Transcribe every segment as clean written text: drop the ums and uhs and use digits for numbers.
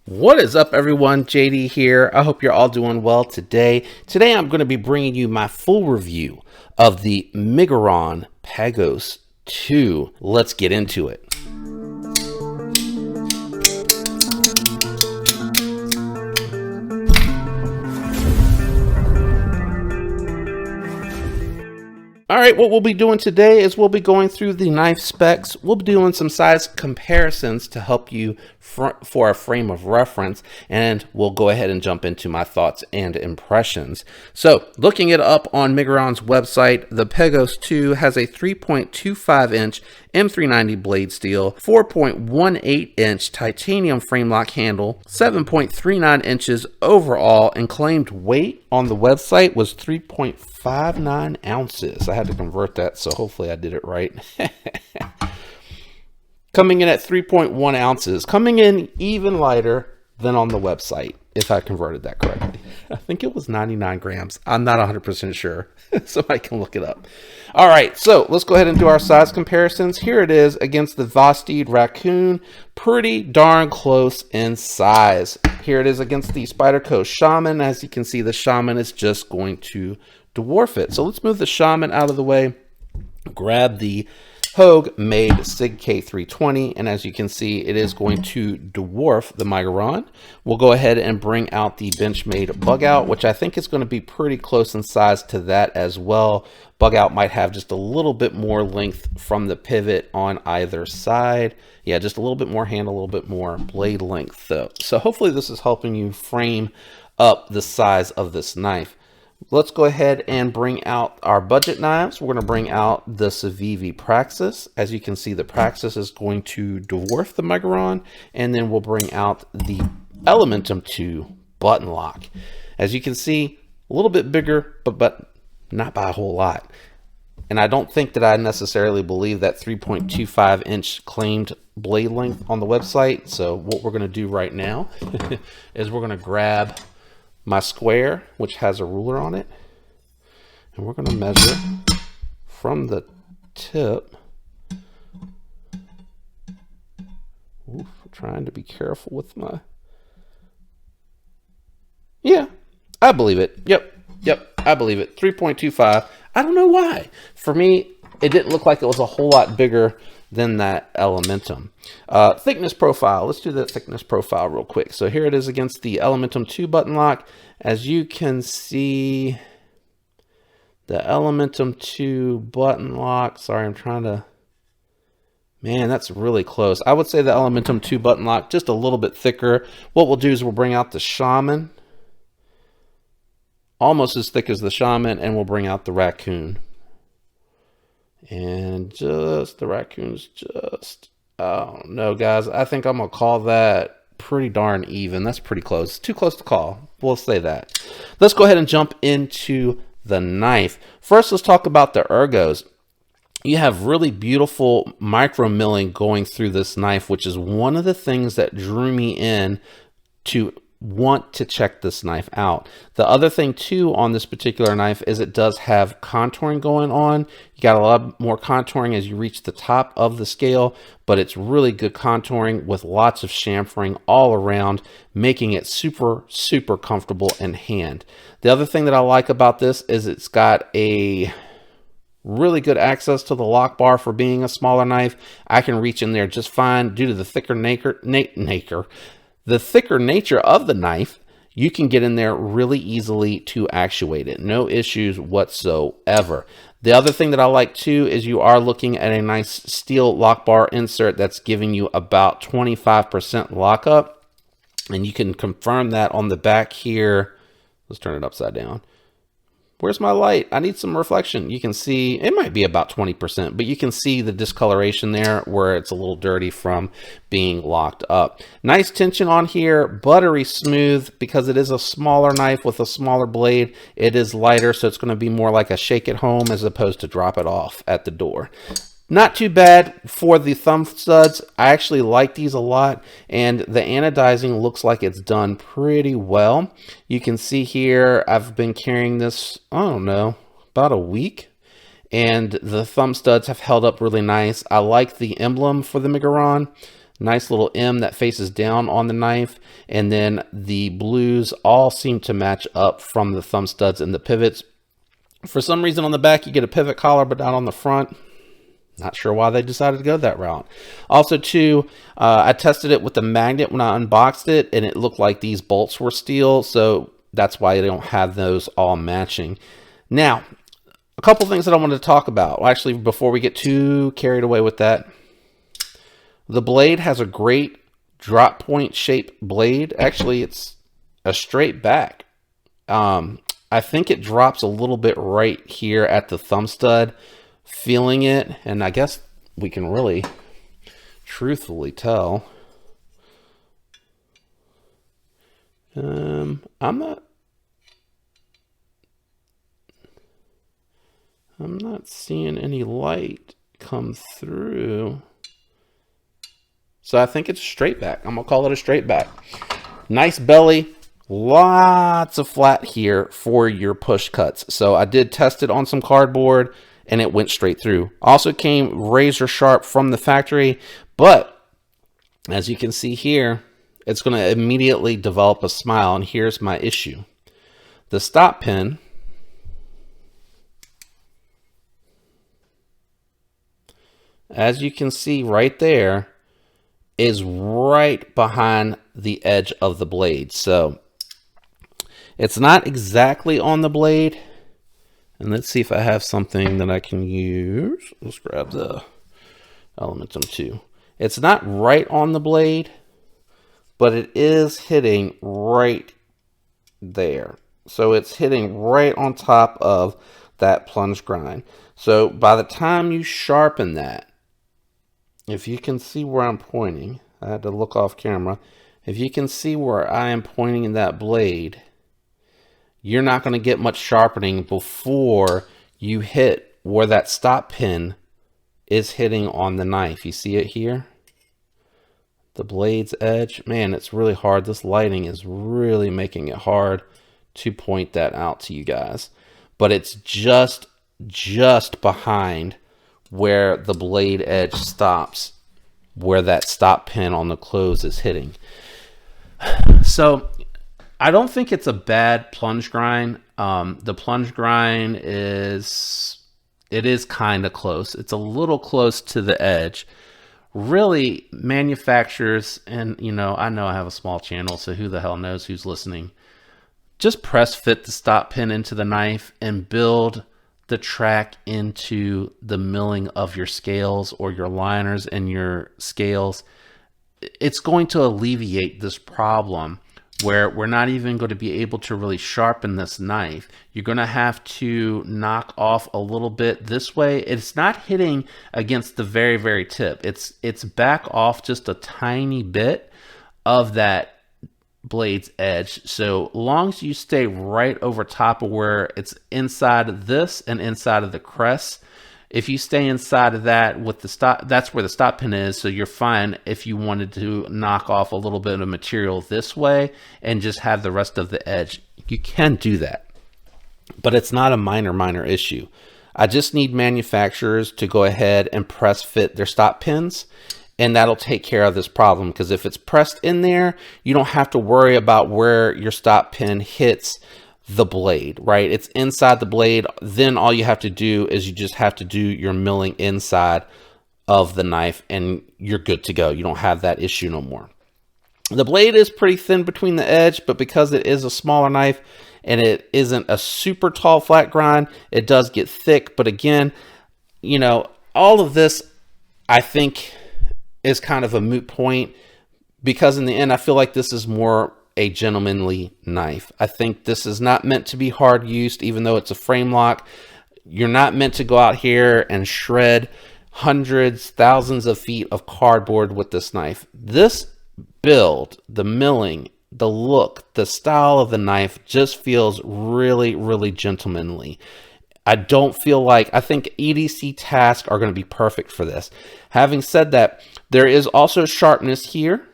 What is up, everyone? JD here. I hope you're all doing well today. Today I'm going to be bringing you my full review of the Miguron Pagos 2. Let's get into it. All right, what we'll be doing today is we'll be going through the knife specs. We'll be doing some size comparisons to help you for a frame of reference, and we'll go ahead and jump into my thoughts and impressions. So, looking it up on Miguron's website, the Pagos 2 has a 3.25 inch M390 blade steel, 4.18 inch titanium frame lock handle, 7.39 inches overall, and claimed weight on the website was 3.59 ounces. I had to convert that, so hopefully I did it right. Coming in at 3.1 ounces, coming in even lighter than on the website, if I converted that correctly. I think it was 99 grams. I'm not 100% sure, so I can look it up. All right, so let's go ahead and do our size comparisons. Here it is against the Vosteed Raccoon. Pretty darn close in size. Here it is against the Spyderco Shaman. As you can see, the Shaman is just going to dwarf it. So let's move the Shaman out of the way, grab the Hogue made SIG K320, and as you can see, it is going to dwarf the Miguron. We'll go ahead and bring out the Benchmade Bug Out, which I think is going to be pretty close in size to that as well. Bug Out might have just a little bit more length from the pivot on either side. Yeah, just a little bit more hand, a little bit more blade length though. So hopefully this is helping you frame up the size of this knife. Let's go ahead and bring out our budget knives. We're going to bring out the Civivi Praxis. As you can see, the Praxis is going to dwarf the Miguron, and then we'll bring out the Elementum 2 button lock. As you can see, a little bit bigger, but not by a whole lot. And I don't think that I necessarily believe that 3.25 inch claimed blade length on the website. So what we're going to do right now is we're going to grab my square, which has a ruler on it, and we're going to measure from the tip. Oof, trying to be careful with my, yeah, I believe it. Yep, I believe it. 3.25. I don't know why. For me, it didn't look like it was a whole lot bigger than that Elementum. Thickness profile. Let's do the thickness profile real quick. So here it is against the Elementum 2 button lock. As you can see, the Elementum 2 button lock. Sorry, I'm trying to... Man, that's really close. I would say the Elementum 2 button lock, just a little bit thicker. What we'll do is we'll bring out the Shaman. Almost as thick as the Shaman, and we'll bring out the Raccoon. And just the Raccoon's just, oh no, guys, I think I'm gonna call that pretty darn even. That's pretty close. Too close to call. We'll say that. Let's go ahead and jump into the knife. First, let's talk about the ergos. You have really beautiful micro milling going through this knife, which is one of the things that drew me in to want to check this knife out. The other thing too on this particular knife is it does have contouring going on. You got a lot more contouring as you reach the top of the scale, but it's really good contouring with lots of chamfering all around, making it super comfortable in hand. The other thing that I like about this is it's got a really good access to the lock bar. For being a smaller knife, I can reach in there just fine due to the thicker the thicker nature of the knife. You can get in there really easily to actuate it. No issues whatsoever. The other thing that I like too is you are looking at a nice steel lock bar insert that's giving you about 25% lockup. And you can confirm that on the back here. Let's turn it upside down. Where's my light? I need some reflection. You can see it might be about 20%, but you can see the discoloration there where it's a little dirty from being locked up. Nice tension on here, buttery smooth because it is a smaller knife with a smaller blade. It is lighter, so it's going to be more like a shake it home as opposed to drop it off at the door. Not too bad for the thumb studs. I actually like these a lot, and the anodizing looks like it's done pretty well. You can see here, I've been carrying this, I don't know, about a week, and the thumb studs have held up really nice. I like the emblem for the Miguron. Nice little M that faces down on the knife. And then the blues all seem to match up from the thumb studs and the pivots. For some reason on the back, you get a pivot collar, but not on the front. Not sure why they decided to go that route. Also, too, I tested it with the magnet when I unboxed it, and it looked like these bolts were steel, so that's why they don't have those all matching. Now, a couple things that I wanted to talk about. Well, actually, before we get too carried away with that, the blade has a great drop point shaped blade. Actually, it's a straight back. I think it drops a little bit right here at the thumb stud. Feeling it, and I guess we can really truthfully tell. I'm not seeing any light come through. So I think it's straight back. I'm gonna call it a straight back. Nice belly, lots of flat here for your push cuts. So I did test it on some cardboard, and it went straight through. Also came razor sharp from the factory, but as you can see here, it's going to immediately develop a smile, and here's my issue. The stop pin as you can see right there is right behind the edge of the blade. So it's not exactly on the blade. And let's see if I have something that I can use. Let's grab the Elementum 2. It's not right on the blade, but it is hitting right there. So it's hitting right on top of that plunge grind. So by the time you sharpen that, if you can see where I'm pointing, I had to look off camera. If you can see where I am pointing that blade, you're not going to get much sharpening before you hit where that stop pin is hitting on the knife. You see it here? The blade's edge. Man, it's really hard. This lighting is really making it hard to point that out to you guys. But it's just behind where the blade edge stops, where that stop pin on the close is hitting. So I don't think it's a bad plunge grind. The plunge grind is kind of close. It's a little close to the edge. Really, manufacturers, and I know I have a small channel, so who the hell knows who's listening. Just press fit the stop pin into the knife and build the track into the milling of your scales or your liners and your scales. It's going to alleviate this problem where we're not even going to be able to really sharpen this knife. You're going to have to knock off a little bit this way. It's not hitting against the very, very tip. It's back off just a tiny bit of that blade's edge. So long as you stay right over top of where it's inside of this and inside of the crest, if you stay inside of that with the stop, that's where the stop pin is. So you're fine if you wanted to knock off a little bit of material this way and just have the rest of the edge. You can do that, but it's not a minor issue. I just need manufacturers to go ahead and press fit their stop pins, and that'll take care of this problem. Because if it's pressed in there, you don't have to worry about where your stop pin hits the blade, right? It's inside the blade. Then all you have to do is you just have to do your milling inside of the knife and you're good to go. You don't have that issue no more. The blade is pretty thin between the edge, but because it is a smaller knife and it isn't a super tall flat grind, it does get thick. But again, all of this I think is kind of a moot point, because in the end I feel like this is more a gentlemanly knife. I think this is not meant to be hard used, even though it's a frame lock. You're not meant to go out here and shred hundreds, thousands of feet of cardboard with this knife. This build, the milling, the look, the style of the knife just feels really gentlemanly. I think EDC tasks are going to be perfect for this. Having said that, there is also sharpness here.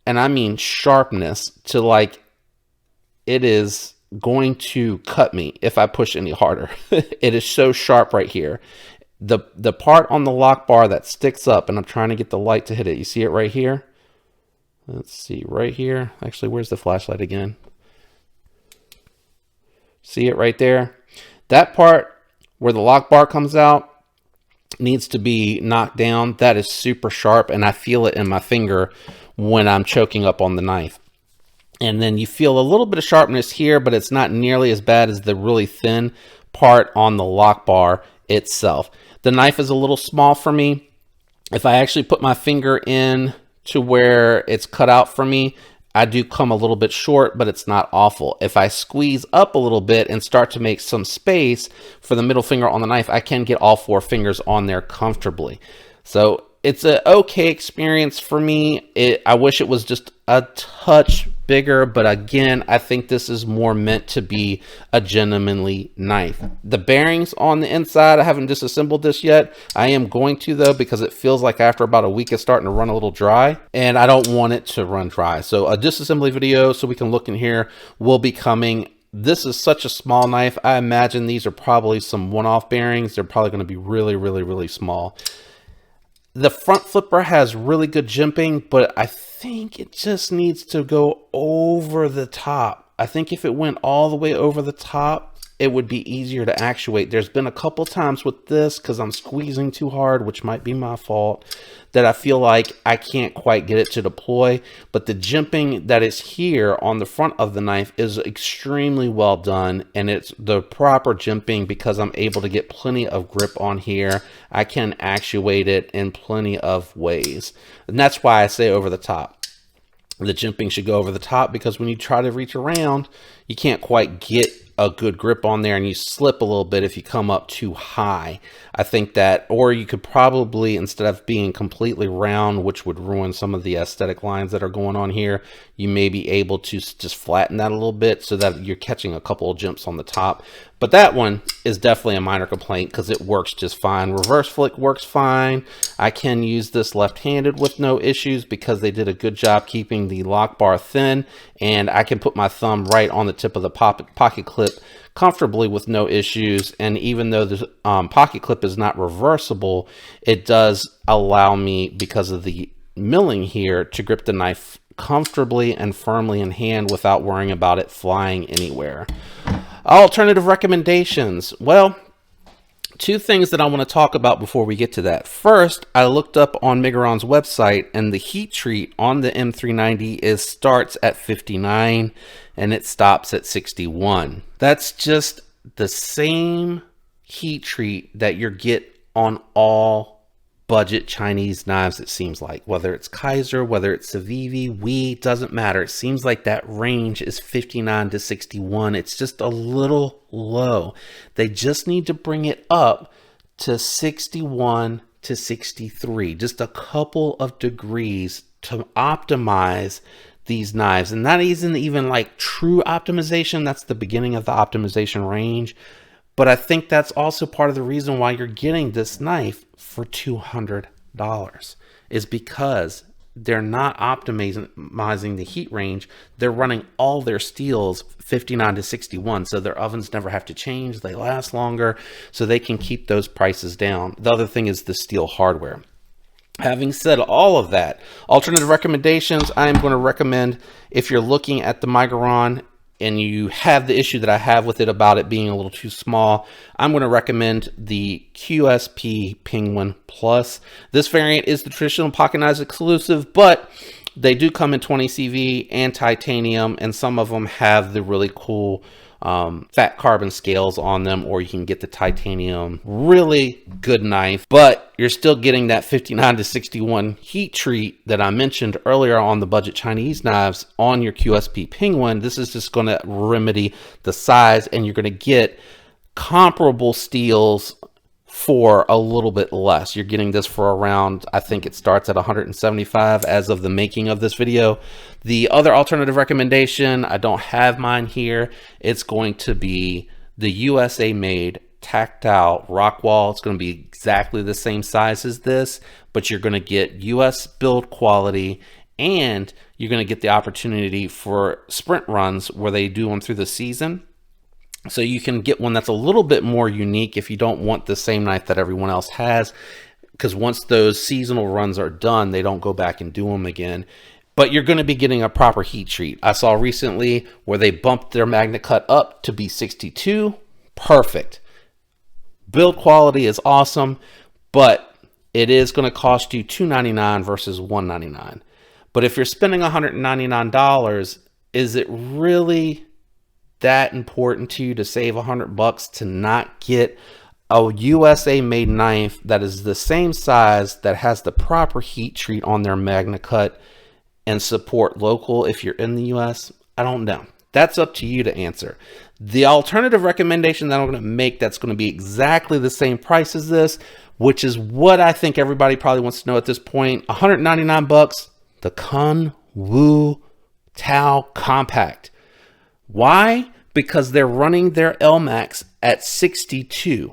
And I mean sharpness to like, it is going to cut me if I push any harder. It is so sharp right here. The part on the lock bar that sticks up, and I'm trying to get the light to hit it. You see it right here? Let's see, right here. Actually, where's the flashlight again? See it right there? That part where the lock bar comes out needs to be knocked down. That is super sharp, and I feel it in my finger when I'm choking up on the knife. And then you feel a little bit of sharpness here, but it's not nearly as bad as the really thin part on the lock bar itself. The knife is a little small for me. If I actually put my finger in to where it's cut out for me, I do come a little bit short, but it's not awful. If I squeeze up a little bit and start to make some space for the middle finger on the knife, I can get all 4 fingers on there comfortably. So it's an okay experience for me. I wish it was just a touch bigger, but again, I think this is more meant to be a gentlemanly knife. The bearings on the inside, I haven't disassembled this yet. I am going to though, because it feels like after about a week it's starting to run a little dry, and I don't want it to run dry. So a disassembly video so we can look in here will be coming. This is such a small knife. I imagine these are probably some one-off bearings. They're probably going to be really, really, really small. The front flipper has really good jimping, but I think it just needs to go over the top. I think if it went all the way over the top, it would be easier to actuate. There's been a couple times with this, because I'm squeezing too hard, which might be my fault, that I feel like I can't quite get it to deploy. But the jimping that is here on the front of the knife is extremely well done, and it's the proper jimping because I'm able to get plenty of grip on here. I can actuate it in plenty of ways, and that's why I say over the top. The jimping should go over the top, because when you try to reach around, you can't quite get a good grip on there, and you slip a little bit if you come up too high. I think that, or you could probably, instead of being completely round, which would ruin some of the aesthetic lines that are going on here, you may be able to just flatten that a little bit so that you're catching a couple of jumps on the top. But that one is definitely a minor complaint because it works just fine. Reverse flick works fine. I can use this left-handed with no issues because they did a good job keeping the lock bar thin, and I can put my thumb right on the tip of the pocket clip comfortably with no issues. And even though the pocket clip is not reversible, it does allow me, because of the milling here, to grip the knife comfortably and firmly in hand without worrying about it flying anywhere. Alternative recommendations. Well, 2 things that I want to talk about before we get to that. First, I looked up on Miguron's website, and the heat treat on the M390 starts at 59 and it stops at 61. That's just the same heat treat that you get on all budget Chinese knives, it seems like. Whether it's Kaiser, whether it's Civivi, Wee, doesn't matter. It seems like that range is 59 to 61. It's just a little low. They just need to bring it up to 61 to 63. Just a couple of degrees to optimize these knives. And that isn't even like true optimization. That's the beginning of the optimization range. But I think that's also part of the reason why you're getting this knife for $200, is because they're not optimizing the heat range. They're running all their steels 59 to 61, so their ovens never have to change. They last longer, so they can keep those prices down. The other thing is the steel hardware. Having said all of that, alternative recommendations, I am going to recommend, if you're looking at the Miguron and you have the issue that I have with it about it being a little too small, I'm going to recommend the QSP Penguin Plus. This variant is the traditional pocket knives exclusive, but they do come in 20 CV and titanium, and some of them have the really cool fat carbon scales on them, or you can get the titanium. Really good knife, but you're still getting that 59 to 61 heat treat that I mentioned earlier on the budget Chinese knives on your QSP Penguin. This is just going to remedy the size, and you're going to get comparable steels for a little bit less. You're getting this for around, I think it starts at 175 as of the making of this video. The other alternative recommendation, I don't have mine here. It's going to be the USA made tactile Rockwall. It's going to be exactly the same size as this, but you're going to get US build quality, and you're going to get the opportunity for sprint runs where they do them through the season. So you can get one that's a little bit more unique if you don't want the same knife that everyone else has, because once those seasonal runs are done, they don't go back and do them again. But you're going to be getting a proper heat treat. I saw recently where they bumped their Magna Cut up to be 62. Perfect. Build quality is awesome, but it is going to cost you $299 versus $199. But if you're spending $199, is it really that important to you to save $100 to not get a USA made knife that is the same size, that has the proper heat treat on their Magna Cut, and support local if you're in the US? I don't know. That's up to you to answer. The alternative recommendation that I'm going to make that's going to be exactly the same price as this, which is what I think everybody probably wants to know at this point, $199, the Kun Wu Tao Compact. Why? Because they're running their LMAX at 62.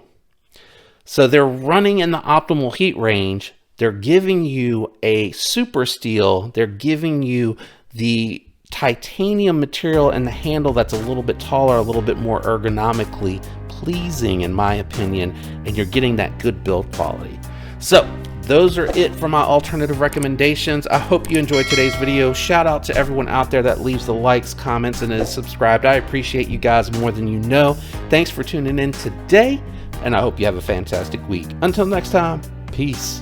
So they're running in the optimal heat range. They're giving you a super steel. They're giving you the titanium material and the handle that's a little bit taller, a little bit more ergonomically pleasing in my opinion, and you're getting that good build quality. So those are it for my alternative recommendations. I hope you enjoyed today's video. Shout out to everyone out there that leaves the likes, comments, and is subscribed. I appreciate you guys more than you know. Thanks for tuning in today, and I hope you have a fantastic week. Until next time, peace.